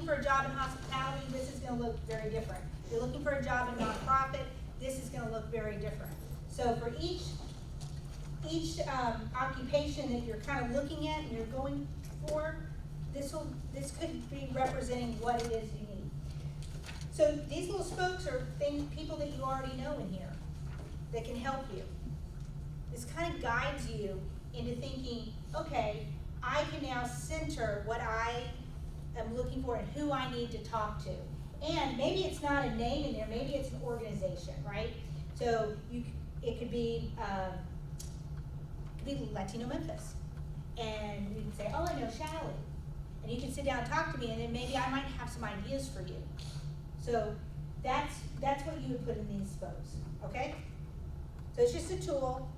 for a job in hospitality, this is going to look very different. If you're looking for a job in nonprofit, this is going to look very different. So for each occupation that you're kind of looking at and you're going for, this could be representing what it is you need. So these little spokes are people that you already know in here that can help you. This kind of guides you into thinking, okay, I can now center what I am looking for and who I need to talk to. And maybe it's not a name in there, maybe it's an organization, right? So it could be Latino Memphis. And you can say, oh, I know Shali. And you can sit down and talk to me, and then maybe I might have some ideas for you. So that's what you would put in these spokes, okay? So it's just a tool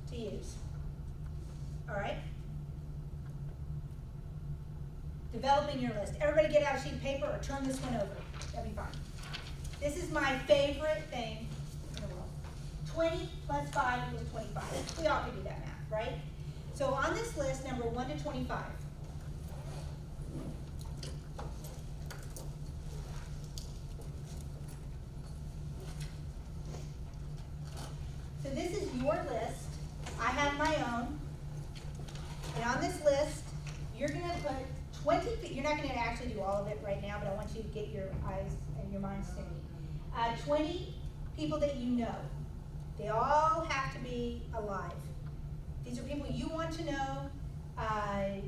to use. All right? Developing your list. Everybody get out a sheet of paper or turn this one over. That'd be fine. This is my favorite thing in the world. 20 plus 5 equals 25. We all can do that math, right? So on this list, number 1 to 25. So this is your list. I have my own. And on this list, you're going to put 20, you're not going to actually do all of it right now, but I want you to get your eyes and your minds to me. 20 people that you know. They all have to be alive. These are people you want to know.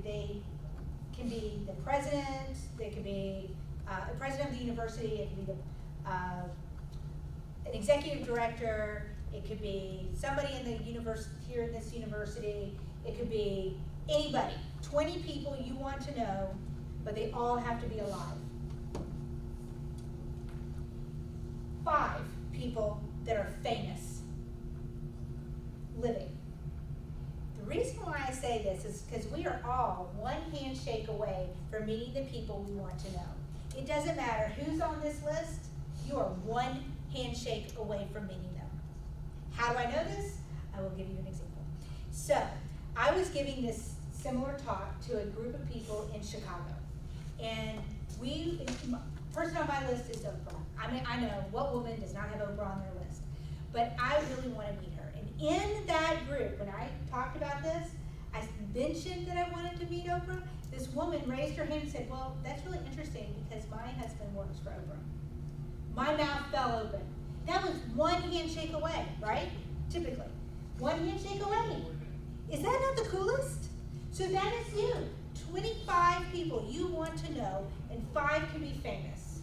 They can be the president. They could be the president of the university. It could be an executive director. It could be somebody in the university here in this university. It could be anybody. 20 people you want to know, but they all have to be alive. 5 people that are famous, living. The reason why I say this is because we are all one handshake away from meeting the people we want to know. It doesn't matter who's on this list, you are one handshake away from meeting them. How do I know this? I will give you an example. So, I was giving this similar talk to a group of people in Chicago. And person on my list is Oprah. I mean, I know what woman does not have Oprah on their list. But I really want to meet her. And in that group, when I talked about this, I mentioned that I wanted to meet Oprah. This woman raised her hand and said, well, that's really interesting because my husband works for Oprah. My mouth fell open. That was one handshake away, right? Typically. One handshake away. Is that not the coolest? So that is you. 25 people you want to know, and 5 can be famous.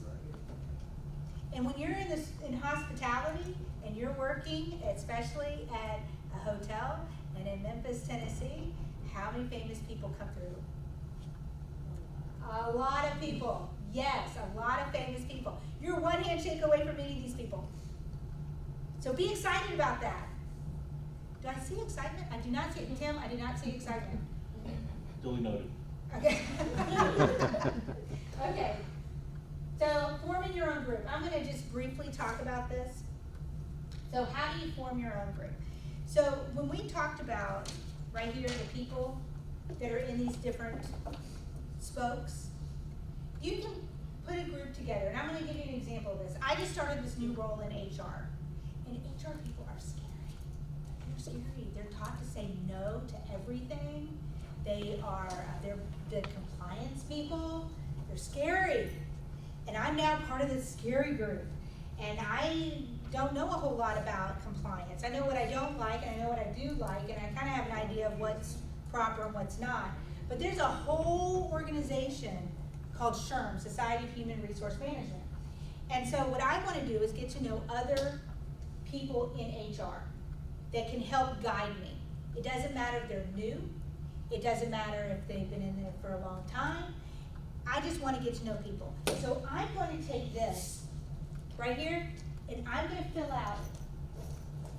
And when you're in hospitality and you're working, especially at a hotel and in Memphis, Tennessee, how many famous people come through? A lot of people. Yes, a lot of famous people. You're one handshake away from meeting these people. So be excited about that. Do I see excitement? I do not see it. Tim, I do not see excitement. Duly noted. Okay. Okay. So forming your own group. I'm going to just briefly talk about this. So how do you form your own group? So when we talked about right here the people that are in these different spokes, you can put a group together. And I'm going to give you an example of this. I just started this new role in HR. And HR people are scary. They're scary. They're taught to say no to everything. They're the compliance people. They're scary. And I'm now part of this scary group. And I don't know a whole lot about compliance. I know what I don't like, and I know what I do like, and I kind of have an idea of what's proper and what's not. But there's a whole organization called SHRM, Society of Human Resource Management. And so what I want to do is get to know other people in HR that can help guide me. It doesn't matter if they're new. It doesn't matter if they've been in there for a long time. I just want to get to know people. So I'm going to take this right here, and I'm going to fill out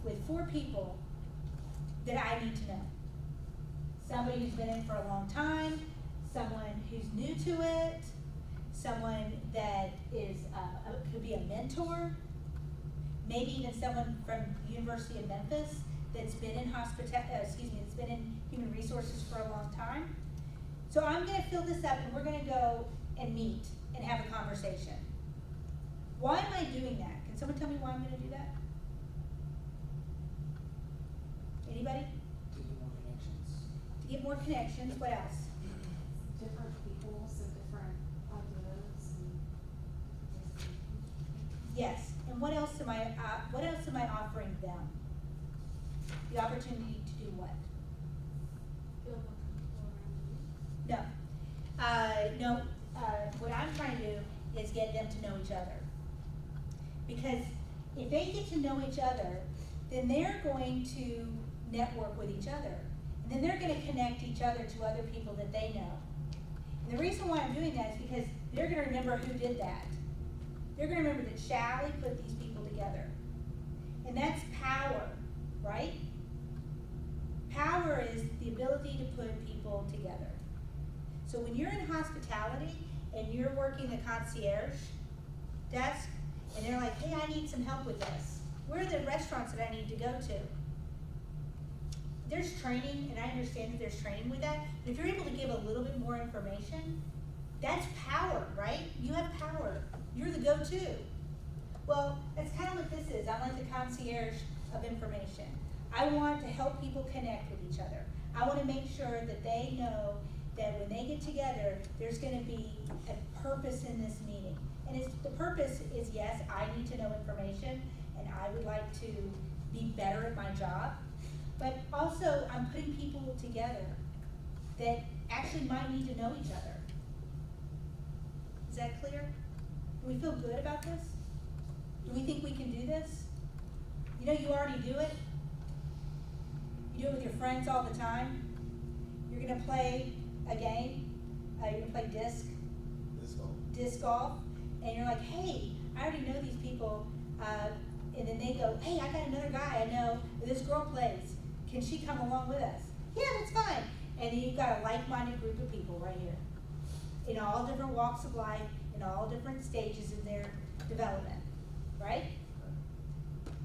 with 4 people that I need to know. Somebody who's been in for a long time, someone who's new to it, someone that is could be a mentor, maybe even someone from the University of Memphis that's been in that's been in human resources for a long time. So I'm going to fill this up, and we're going to go and meet and have a conversation. Why am I doing that? Can someone tell me why I'm gonna do that? Anybody? To get more connections. To get more connections, what else? Different people, so different ideas and. Yes, and what else am I offering them? The opportunity to do what? Feel more comfortable around you. No, what I'm trying to do is get them to know each other. Because if they get to know each other, then they're going to network with each other. And then they're gonna connect each other to other people that they know. And the reason why I'm doing that is because they're gonna remember who did that. They're gonna remember that Shali put these people together. And that's power, right? Power is the ability to put people together. So when you're in hospitality and you're working the concierge desk, and they're like, hey, I need some help with this. Where are the restaurants that I need to go to? There's training, and I understand that there's training with that, but if you're able to give a little bit more information, that's power, right? You have power. You're the go-to. Well, that's kind of what this is. I'm like the concierge of information. I want to help people connect with each other. I want to make sure that they know that when they get together, there's going to be a purpose in this meeting. And the purpose is, yes, I need to know information, and I would like to be better at my job. But also, I'm putting people together that actually might need to know each other. Is that clear? Do we feel good about this? Do we think we can do this? You know, you already do it. You do it with your friends all the time. You're gonna play a game. You're gonna play disc golf, and you're like, hey, I already know these people. And then they go, hey, I got another guy I know. This girl plays. Can she come along with us? Yeah, that's fine. And then you've got a like-minded group of people right here, in all different walks of life, in all different stages in their development, right?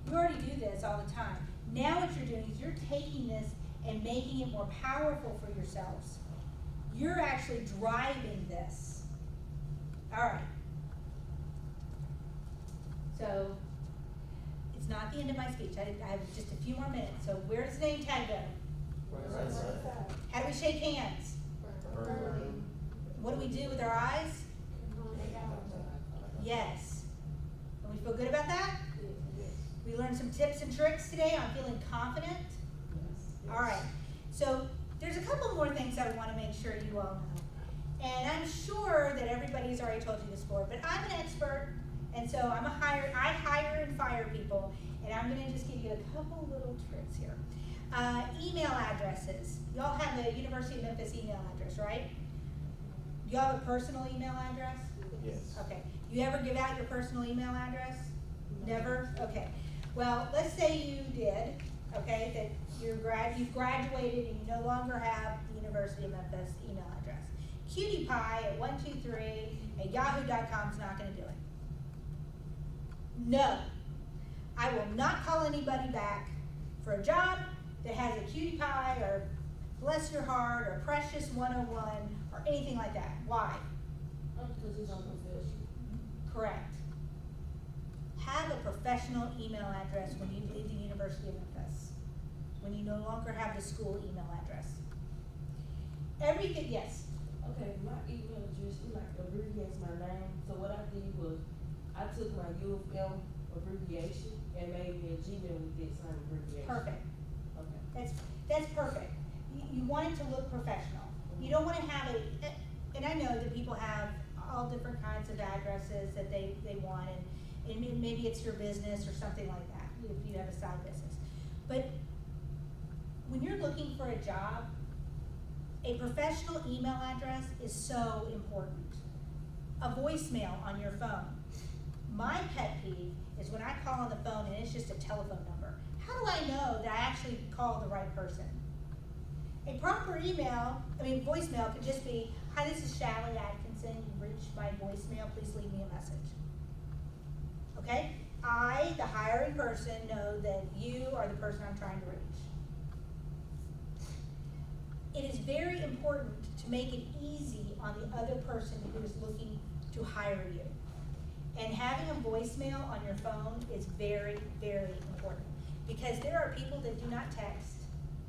You already do this all the time. Now what you're doing is you're taking this and making it more powerful for yourselves. You're actually driving this. All right. So, it's not the end of my speech. I have just a few more minutes. So where does the name tag go? Right side. How do we shake hands? What do we do with our eyes? Yes. And we feel good about that? We learned some tips and tricks today on feeling confident. All right. So there's a couple more things I want to make sure you all know. And I'm sure that everybody's already told you this before, but I'm an expert, and so I hire and fire people, and I'm going to just give you a couple little tricks here. Email addresses. Y'all have the University of Memphis email address, right? Do y'all have a personal email address? Yes. Okay. You ever give out your personal email address? Never? Okay. Well, let's say you did, okay, that you've graduated and you no longer have the University of Memphis email address. cutie.pie@123@yahoo.com is not going to do it. No. I will not call anybody back for a job that has a cutie pie or bless your heart or precious 101 or anything like that. Why? Because it's unprofessional. Correct. Have a professional email address when you leave the University of Memphis, when you no longer have the school email address. Everything, yes. Okay, my email address, it like abbreviates my name, so what I did was, I took my U of M abbreviation and made me a Gmail with that same abbreviation. Perfect. Okay. That's perfect. You want it to look professional. You don't want to have it, and I know that people have all different kinds of addresses that they want, and maybe it's your business or something like that, if you have a side business. But when you're looking for a job, a professional email address is so important. A voicemail on your phone. My pet peeve is when I call on the phone and it's just a telephone number. How do I know that I actually called the right person? A proper voicemail could just be, hi, this is Shali Atkinson, you've reached my voicemail, please leave me a message. Okay? I, the hiring person, know that you are the person I'm trying to reach. It is very important to make it easy on the other person who is looking to hire you. And having a voicemail on your phone is very, very important. Because there are people that do not text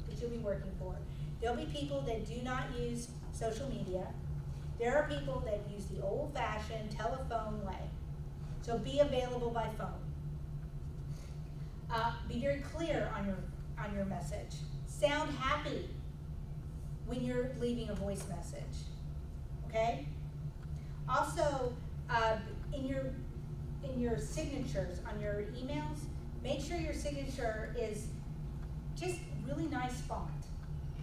that you'll be working for. There'll be people that do not use social media. There are people that use the old-fashioned telephone way. So be available by phone. Be very clear on your message. Sound happy when you're leaving a voice message, okay? Also, in your signatures on your emails, make sure your signature is just really nice font.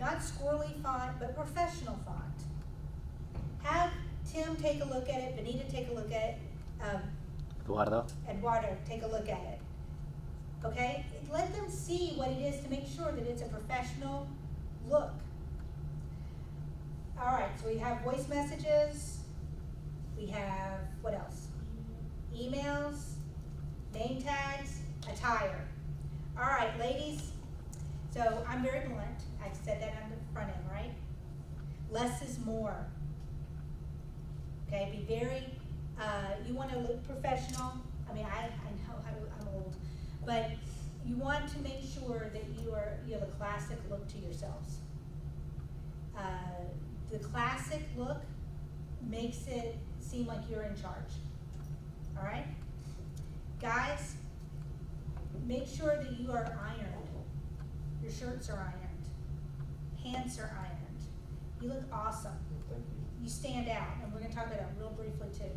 Not squirrely font, but professional font. Have Tim take a look at it, Benita take a look at it, Eduardo take a look at it. Okay? Let them see what it is to make sure that it's a professional look. Alright, so we have voice messages, we have, what else? Emails, name tags, attire. Alright, ladies, so I'm very blunt, I said that on the front end, right? Less is more. Okay, be very, you wanna look professional, I mean, I know I'm old, but you want to make sure that you have a classic look to yourselves. The classic look makes it seem like you're in charge, all right? Guys, make sure that you are ironed. Your shirts are ironed. Pants are ironed. You look awesome. Thank you. You stand out, and we're gonna talk about that real briefly too.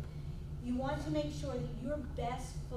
You want to make sure that your best foot